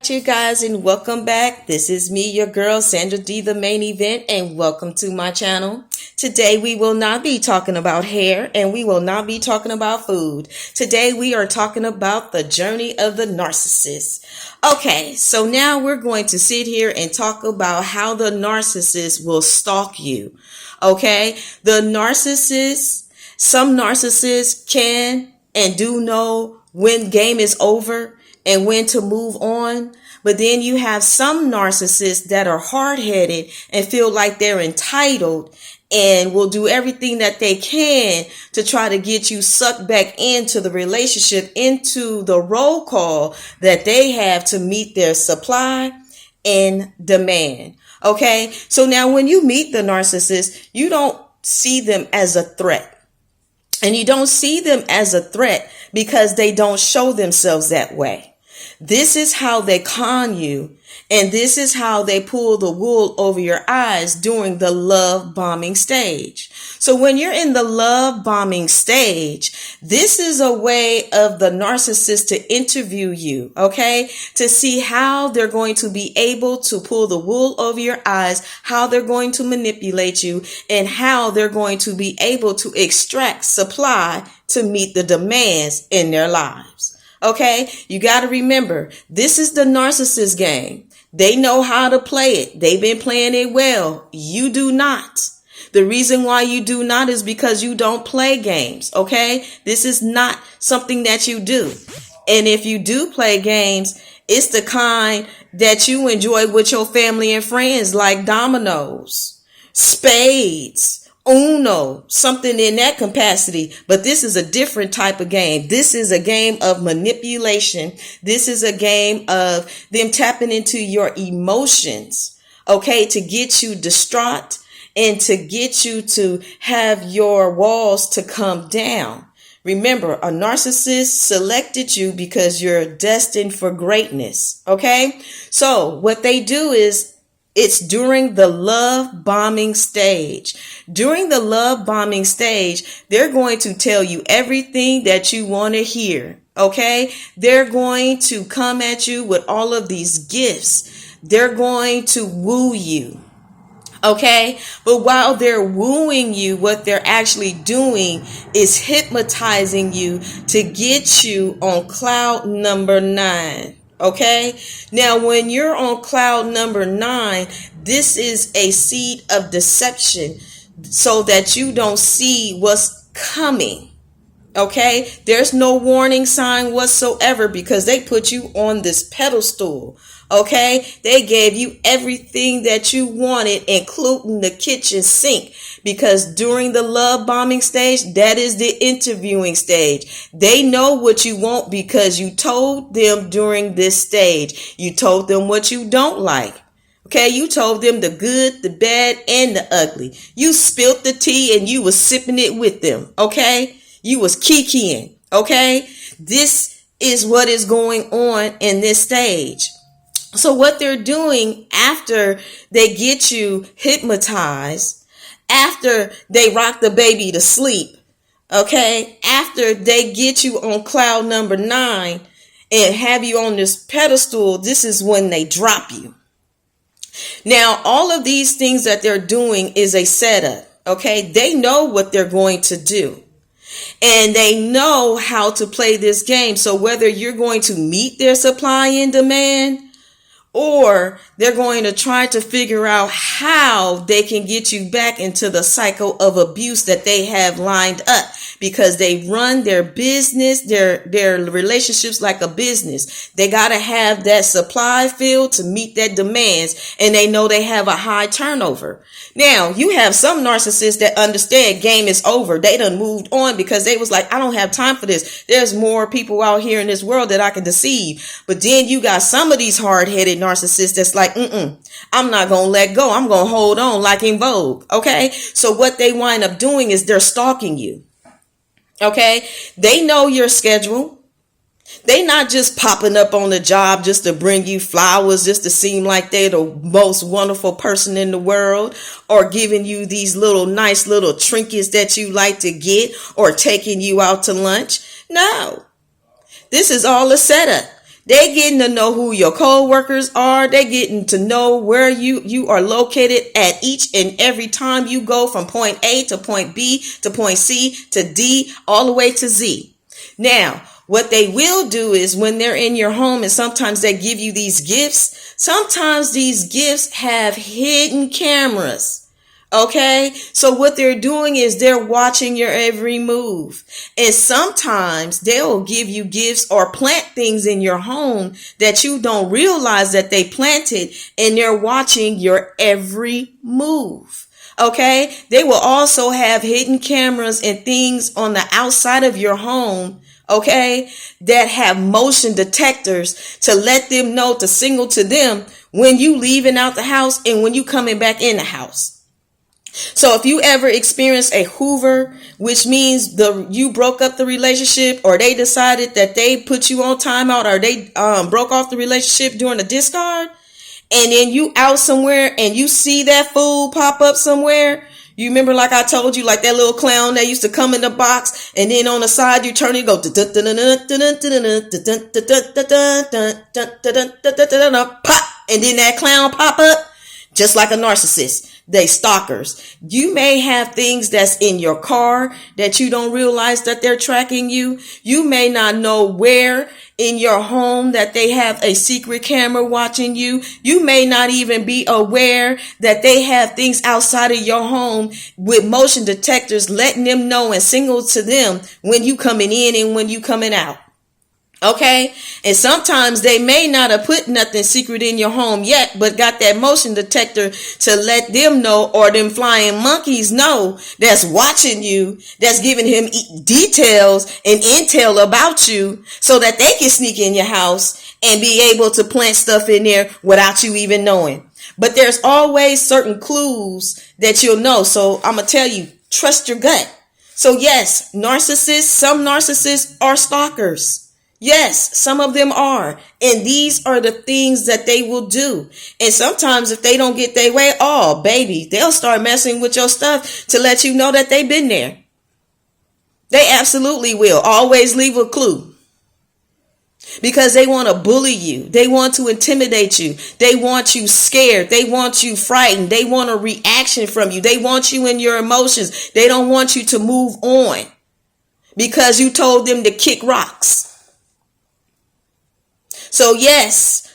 You guys, and welcome back. This is me, your girl Sandra D, the main event, and welcome to my channel. Today we will not be talking about hair, and we will not be talking about food. Today we are talking about the journey of the narcissist. Okay, so now we're going to sit here and talk about how the narcissist will stalk you. Okay, some narcissists can and do know when game is over and when to move on. But then you have some narcissists that are hard-headed and feel like they're entitled and will do everything that they can to try to get you sucked back into the relationship, into the roll call that they have to meet their supply and demand. Okay, so now when you meet the narcissist, you don't see them as a threat. And you don't see them as a threat because they don't show themselves that way. This is how they con you, and this is how they pull the wool over your eyes during the love bombing stage. So when you're in the love bombing stage, this is a way of the narcissist to interview you, okay? To see how they're going to be able to pull the wool over your eyes, how they're going to manipulate you, and how they're going to be able to extract supply to meet the demands in their lives. Okay, you got to remember, this is the narcissist game. They know how to play it. They've been playing it well. You do not. The reason why you do not is because you don't play games. Okay, this is not something that you do. And if you do play games, it's the kind that you enjoy with your family and friends, like dominoes, spades, Uno, something in that capacity. But this is a different type of game. This is a game of manipulation. This is a game of them tapping into your emotions, okay, to get you distraught and to get you to have your walls to come down. Remember, a narcissist selected you because you're destined for greatness, okay? So what they do is, it's during the love bombing stage. During the love bombing stage, they're going to tell you everything that you want to hear. Okay? They're going to come at you with all of these gifts. They're going to woo you. Okay? But while they're wooing you, what they're actually doing is hypnotizing you to get you on cloud number 9. Okay, now when you're on cloud number 9, this is a seed of deception so that you don't see what's coming. Okay, there's no warning sign whatsoever because they put you on this pedestal. Okay, they gave you everything that you wanted, including the kitchen sink, because during the love bombing stage, that is the interviewing stage. They know what you want because you told them during this stage. You told them what you don't like. Okay, you told them the good, the bad, and the ugly. You spilt the tea and you was sipping it with them. Okay, you was kikiing. Okay, this is what is going on in this stage. So what they're doing after they get you hypnotized, after they rock the baby to sleep, okay, after they get you on cloud number 9 and have you on this pedestal, this is when they drop you. Now, all of these things that they're doing is a setup, okay? They know what they're going to do. And they know how to play this game. So whether you're going to meet their supply and demand, or they're going to try to figure out how they can get you back into the cycle of abuse that they have lined up, because they run their business, their relationships like a business. They got to have that supply filled to meet that demands, and they know they have a high turnover. Now, you have some narcissists that understand game is over. They done moved on because they was like, I don't have time for this. There's more people out here in this world that I can deceive. But then you got some of these hard-headed narcissists that's like, I'm not going to let go. I'm going to hold on like in Vogue. Okay. So what they wind up doing is they're stalking you. Okay. They know your schedule. They not just popping up on the job just to bring you flowers, just to seem like they're the most wonderful person in the world, or giving you these little nice little trinkets that you like to get, or taking you out to lunch. No, this is all a setup. They getting to know who your co-workers are. They getting to know where you are located at each and every time you go from point A to point B to point C to D all the way to Z. Now, what they will do is when they're in your home and sometimes they give you these gifts, sometimes these gifts have hidden cameras. Okay, so what they're doing is they're watching your every move. And sometimes they'll give you gifts or plant things in your home that you don't realize that they planted, and they're watching your every move. Okay, they will also have hidden cameras and things on the outside of your home, okay, that have motion detectors to let them know, to signal to them when you leaving out the house and when you coming back in the house. So if you ever experience a Hoover, which means you broke up the relationship, or they decided that they put you on timeout, or they broke off the relationship during the discard, and then you out somewhere and you see that fool pop up somewhere, you remember, like I told you, like that little clown that used to come in the box, and then on the side you turn and go pop, and then that clown pop up, just like a narcissist. They stalkers. You may have things that's in your car that you don't realize that they're tracking you. You may not know where in your home that they have a secret camera watching you. You may not even be aware that they have things outside of your home with motion detectors letting them know and signal to them when you coming in and when you coming out. Okay, and sometimes they may not have put nothing secret in your home yet, but got that motion detector to let them know, or them flying monkeys know, that's watching you, that's giving him details and intel about you, so that they can sneak in your house and be able to plant stuff in there without you even knowing. But there's always certain clues that you'll know. So I'm going to tell you, trust your gut. So yes, some narcissists are stalkers. Yes, some of them are. And these are the things that they will do. And sometimes if they don't get their way, oh, baby, they'll start messing with your stuff to let you know that they've been there. They absolutely will. Always leave a clue. Because they want to bully you. They want to intimidate you. They want you scared. They want you frightened. They want a reaction from you. They want you in your emotions. They don't want you to move on because you told them to kick rocks. So yes,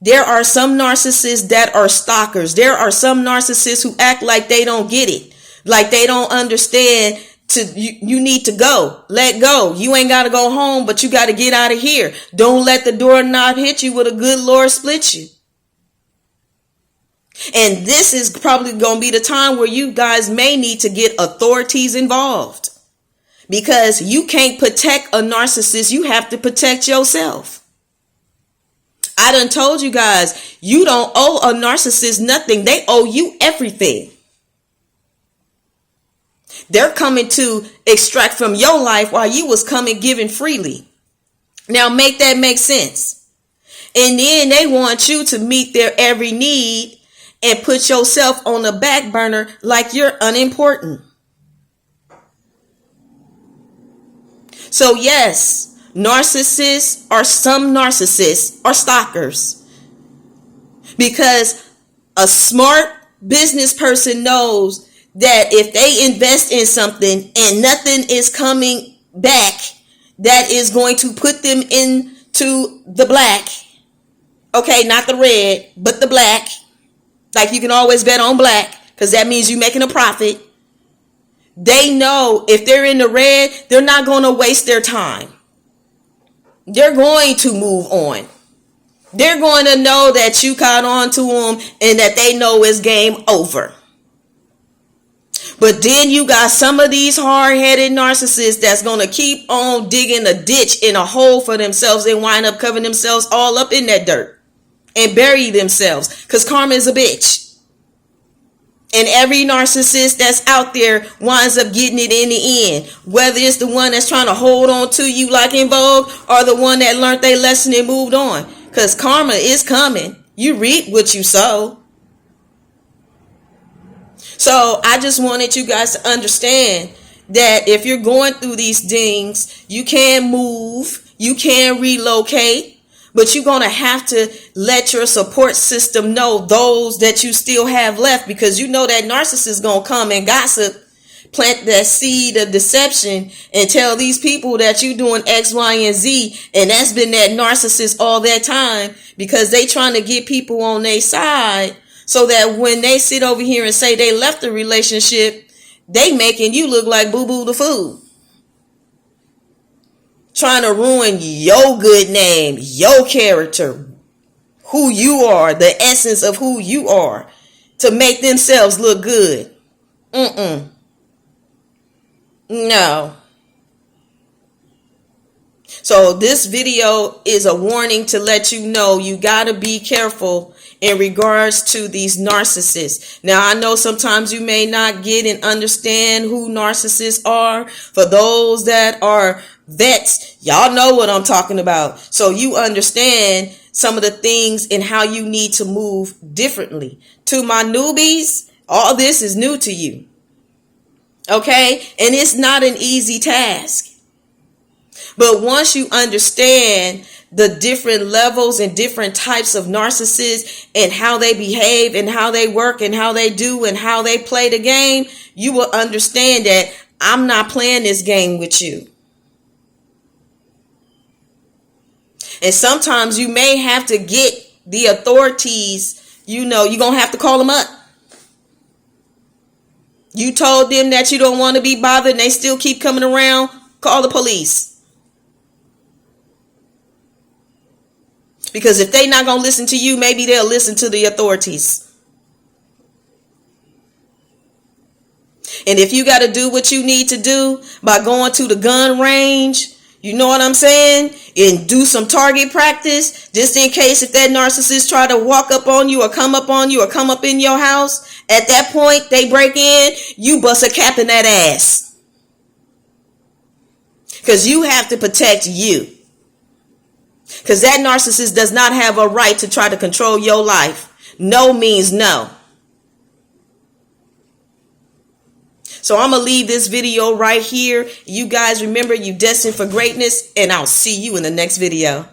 there are some narcissists that are stalkers. There are some narcissists who act like they don't get it. Like they don't understand you need to go. Let go. You ain't got to go home, but you got to get out of here. Don't let the doorknob hit you with a good Lord split you. And this is probably going to be the time where you guys may need to get authorities involved. Because you can't protect a narcissist. You have to protect yourself. I done told you guys, you don't owe a narcissist nothing. They owe you everything. They're coming to extract from your life while you was coming giving freely. Now make that make sense. And then they want you to meet their every need and put yourself on the back burner like you're unimportant. So yes, some narcissists are stalkers, because a smart business person knows that if they invest in something and nothing is coming back, that is going to put them into the black. Okay, not the red, but the black. Like you can always bet on black because that means you're making a profit. They know if they're in the red, they're not going to waste their time. They're going to move on. They're going to know that you caught on to them and that they know it's game over. But then you got some of these hard-headed narcissists that's going to keep on digging a ditch in a hole for themselves and wind up covering themselves all up in that dirt and bury themselves, because karma is a bitch. And every narcissist that's out there winds up getting it in the end. Whether it's the one that's trying to hold on to you like in Vogue, or the one that learned their lesson and moved on. Because karma is coming. You reap what you sow. So I just wanted you guys to understand that if you're going through these things, you can move, you can relocate, But you're going to have to let your support system know, those that you still have left, because you know that narcissist is going to come and gossip, plant that seed of deception and tell these people that you're doing X, Y, and Z. And that's been that narcissist all that time, because they trying to get people on their side so that when they sit over here and say they left the relationship, they making you look like boo-boo the fool. Trying to ruin your good name, your character, who you are, the essence of who you are, to make themselves look good. No. So this video is a warning to let you know you got to be careful in regards to these narcissists. Now, I know sometimes you may not get and understand who narcissists are. For those that are vets, y'all know what I'm talking about. So you understand some of the things and how you need to move differently. To my newbies, all this is new to you. Okay? And it's not an easy task. But once you understand the different levels and different types of narcissists and how they behave and how they work and how they do and how they play the game, you will understand that I'm not playing this game with you. And sometimes you may have to get the authorities, you're going to have to call them up. You told them that you don't want to be bothered and they still keep coming around, call the police. Because if they're not going to listen to you, maybe they'll listen to the authorities. And if you got to do what you need to do by going to the gun range, you know what I'm saying? And do some target practice, just in case if that narcissist try to walk up on you or come up on you or come up in your house, at that point they break in, you bust a cap in that ass. Because you have to protect you. Because that narcissist does not have a right to try to control your life. No means no. So I'm going to leave this video right here. You guys remember, you destined for greatness, and I'll see you in the next video.